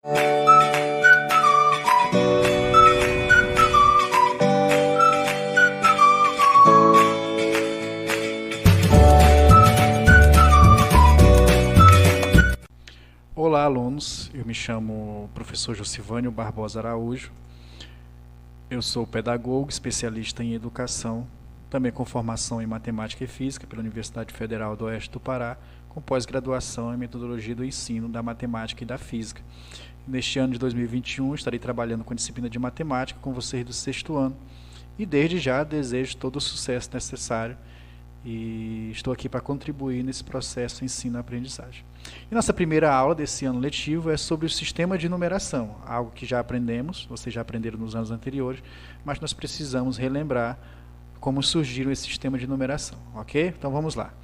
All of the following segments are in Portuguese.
Olá, alunos. Eu me chamo professor Josivânio Barbosa Araújo. Eu sou pedagogo, especialista em educação, também com formação em matemática e física pela Universidade Federal do Oeste do Pará, com pós-graduação em metodologia do ensino da matemática e da física. Neste ano de 2021, estarei trabalhando com a disciplina de matemática com vocês do sexto ano e desde já desejo todo o sucesso necessário e estou aqui para contribuir nesse processo ensino-aprendizagem. E nossa primeira aula desse ano letivo é sobre o sistema de numeração, algo que já aprendemos, vocês já aprenderam nos anos anteriores, mas nós precisamos relembrar como surgiram esse sistema de numeração, ok? Então vamos lá.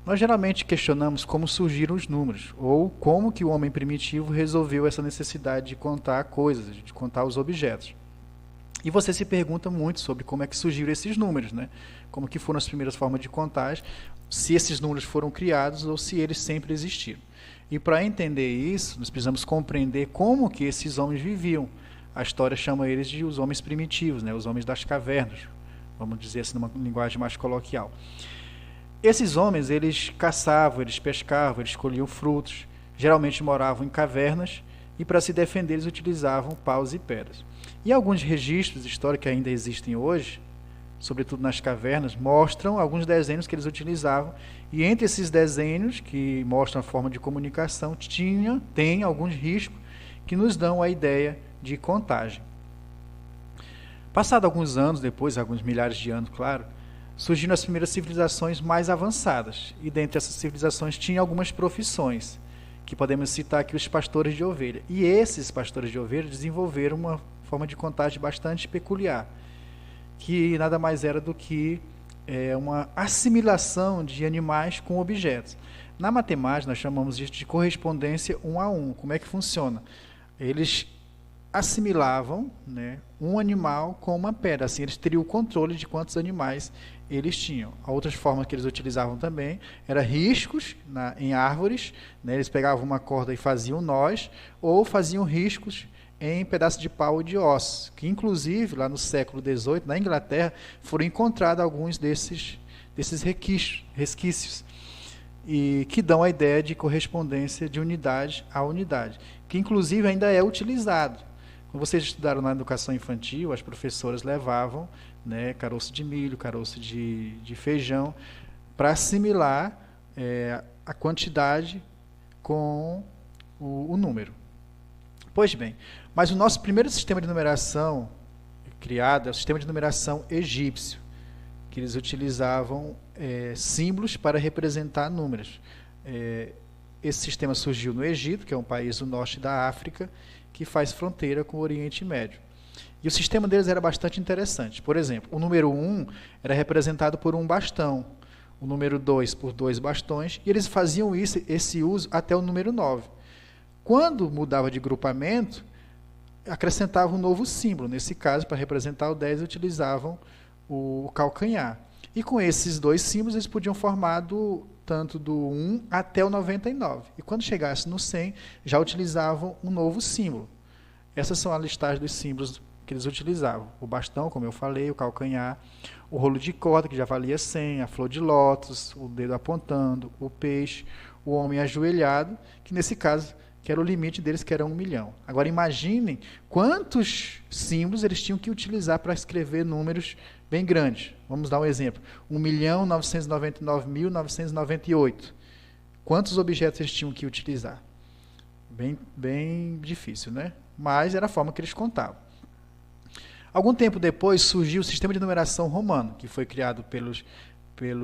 Nós geralmente questionamos como surgiram os números, ou como que o homem primitivo resolveu essa necessidade de contar coisas, de contar os objetos. E você se pergunta muito sobre como é que surgiram esses números, né? Como que foram as primeiras formas de contagem, se esses números foram criados ou se eles sempre existiram. E para entender isso, nós precisamos compreender como que esses homens viviam. A história chama eles de os homens primitivos, né? Os homens das cavernas, vamos dizer assim, numa linguagem mais coloquial. Esses homens, eles caçavam, eles pescavam, eles colhiam frutos, geralmente moravam em cavernas e para se defender eles utilizavam paus e pedras. E alguns registros históricos que ainda existem hoje, sobretudo nas cavernas, mostram alguns desenhos que eles utilizavam. E entre esses desenhos, que mostram a forma de comunicação, tem alguns riscos que nos dão a ideia de contagem. Passado alguns anos depois, alguns milhares de anos, claro, surgiram as primeiras civilizações mais avançadas. E dentre essas civilizações tinha algumas profissões, que podemos citar aqui os pastores de ovelha. E esses pastores de ovelha desenvolveram uma forma de contagem bastante peculiar, que nada mais era do que uma assimilação de animais com objetos. Na matemática, nós chamamos isso de correspondência 1 a 1. Como é que funciona? Eles assimilavam, né, um animal com uma pedra. Assim, eles teriam o controle de quantos animais eles tinham. A outra forma que eles utilizavam também era riscos em árvores. Né, eles pegavam uma corda e faziam nós, ou faziam riscos em pedaços de pau e de ossos, que inclusive lá no século XVIII, na Inglaterra, foram encontrados alguns desses resquícios, e que dão a ideia de correspondência de unidade a unidade, que inclusive ainda é utilizado. Quando vocês estudaram na educação infantil, as professoras levavam, né, caroço de milho, caroço de feijão, para assimilar a quantidade com o número. Pois bem, mas o nosso primeiro sistema de numeração criado é o sistema de numeração egípcio, que eles utilizavam símbolos para representar números. Esse sistema surgiu no Egito, que é um país do norte da África, que faz fronteira com o Oriente Médio. E o sistema deles era bastante interessante. Por exemplo, o número 1 era representado por um bastão, o número 2 por 2 bastões, e eles faziam esse uso até o número 9. Quando mudava de grupamento, acrescentavam um novo símbolo. Nesse caso, para representar o 10, utilizavam o calcanhar. E com esses dois símbolos, eles podiam formar tanto do 1 até o 99. E quando chegasse no 100, já utilizavam um novo símbolo. Essas são a listagem dos símbolos que eles utilizavam. O bastão, como eu falei, o calcanhar, o rolo de corda, que já valia 100, a flor de lótus, o dedo apontando, o peixe, o homem ajoelhado, que nesse caso que era o limite deles, que era 1 milhão. Agora imaginem quantos símbolos eles tinham que utilizar para escrever números bem grandes. Vamos dar um exemplo. 1.999.998. Quantos objetos eles tinham que utilizar? Bem difícil, né? Mas era a forma que eles contavam. Algum tempo depois surgiu o sistema de numeração romano, que foi criado pelos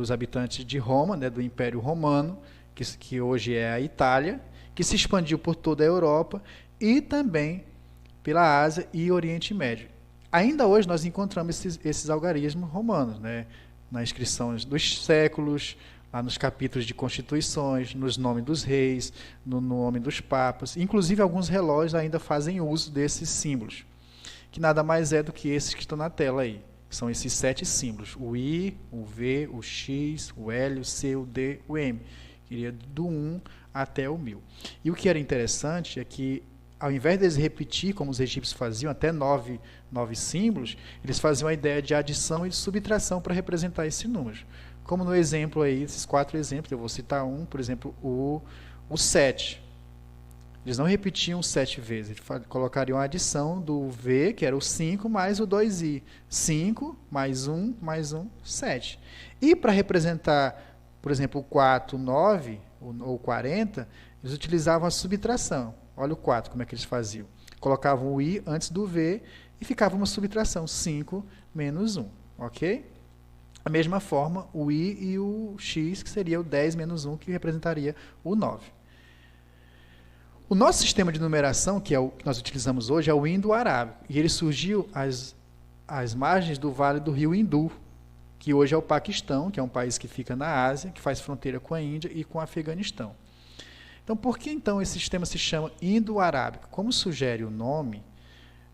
habitantes de Roma, né, do Império Romano, que hoje é a Itália, que se expandiu por toda a Europa e também pela Ásia e Oriente Médio. Ainda hoje nós encontramos esses algarismos romanos, né? Nas inscrições dos séculos, lá nos capítulos de constituições, nos nomes dos reis, no nome dos papas. Inclusive alguns relógios ainda fazem uso desses símbolos, que nada mais é do que esses que estão na tela aí. São esses 7 símbolos, o I, o V, o X, o L, o C, o D, o M. Iria do 1 até o 1000. E o que era interessante é que ao invés de eles repetir, como os egípcios faziam, até nove símbolos, eles faziam a ideia de adição e de subtração para representar esse número. Como no exemplo aí, esses 4 exemplos, eu vou citar um, por exemplo, o 7. Eles não repetiam 7 vezes, eles colocariam a adição do V, que era o 5, mais o 2i. 5 mais 1, 7. E para representar, por exemplo, o 4, 9 ou 40, eles utilizavam a subtração. Olha o 4, como é que eles faziam. Colocavam o i antes do v e ficava uma subtração, 5 menos 1. Ok? Da mesma forma, o i e o x, que seria o 10 menos 1, que representaria o 9. O nosso sistema de numeração, que é o que nós utilizamos hoje, é o indo-arábico. E ele surgiu às margens do vale do rio Hindu, que hoje é o Paquistão, que é um país que fica na Ásia, que faz fronteira com a Índia e com o Afeganistão. Então, por que então esse sistema se chama indo-arábico? Como sugere o nome,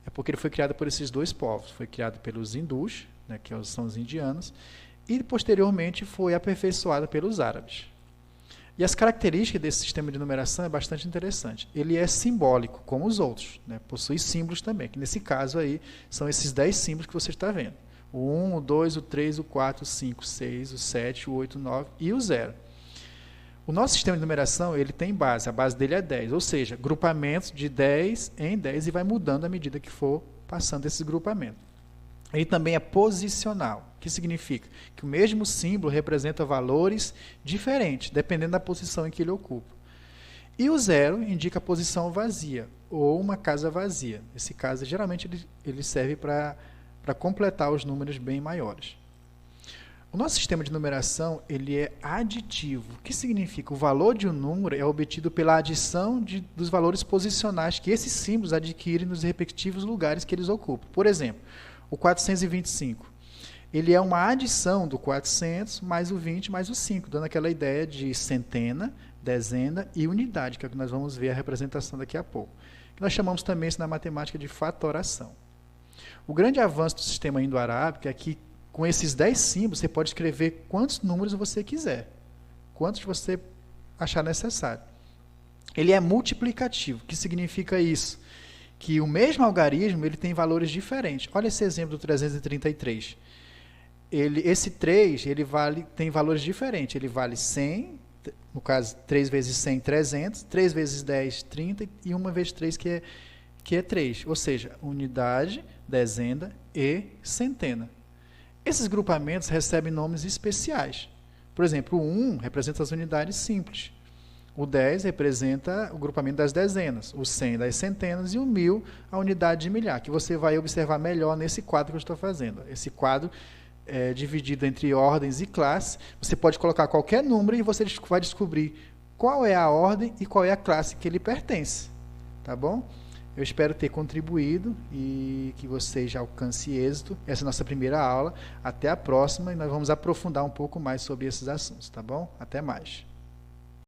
é porque ele foi criado por esses dois povos. Foi criado pelos hindus, né, que são os indianos, e posteriormente foi aperfeiçoado pelos árabes. E as características desse sistema de numeração é bastante interessante. Ele é simbólico, como os outros, né? Possui símbolos também, que nesse caso aí são esses 10 símbolos que você está vendo. O 1, o 2, o 3, o 4, o 5, o 6, o 7, o 8, o 9 e o 0. O nosso sistema de numeração ele tem base, a base dele é 10, ou seja, grupamentos de 10 em 10 e vai mudando à medida que for passando esses grupamentos. Ele também é posicional, o que significa que o mesmo símbolo representa valores diferentes, dependendo da posição em que ele ocupa. E o 0 indica a posição vazia, ou uma casa vazia. Esse caso, geralmente, ele serve para completar os números bem maiores. O nosso sistema de numeração ele é aditivo. O que significa? O valor de um número é obtido pela adição dos valores posicionais que esses símbolos adquirem nos respectivos lugares que eles ocupam. Por exemplo, o 425. Ele é uma adição do 400 mais o 20 mais o 5, dando aquela ideia de centena, dezena e unidade, que é o que nós vamos ver a representação daqui a pouco. Nós chamamos também isso na matemática de fatoração. O grande avanço do sistema indo-arábico é que com esses 10 símbolos, você pode escrever quantos números você quiser, quantos você achar necessário. Ele é multiplicativo. O que significa isso? Que o mesmo algarismo ele tem valores diferentes. Olha esse exemplo do 333. Esse 3 tem valores diferentes. Ele vale 100, no caso, 3 vezes 100, 300, 3 vezes 10, 30, e 1 vezes 3, que é 3. Ou seja, unidade, dezena e centena. Esses grupamentos recebem nomes especiais. Por exemplo, o 1 representa as unidades simples. O 10 representa o grupamento das dezenas. O 100 das centenas e o 1000 a unidade de milhar, que você vai observar melhor nesse quadro que eu estou fazendo. Esse quadro é dividido entre ordens e classes. Você pode colocar qualquer número e você vai descobrir qual é a ordem e qual é a classe que ele pertence. Tá bom? Eu espero ter contribuído e que vocês já alcancem êxito. Essa é a nossa primeira aula. Até a próxima e nós vamos aprofundar um pouco mais sobre esses assuntos, tá bom? Até mais.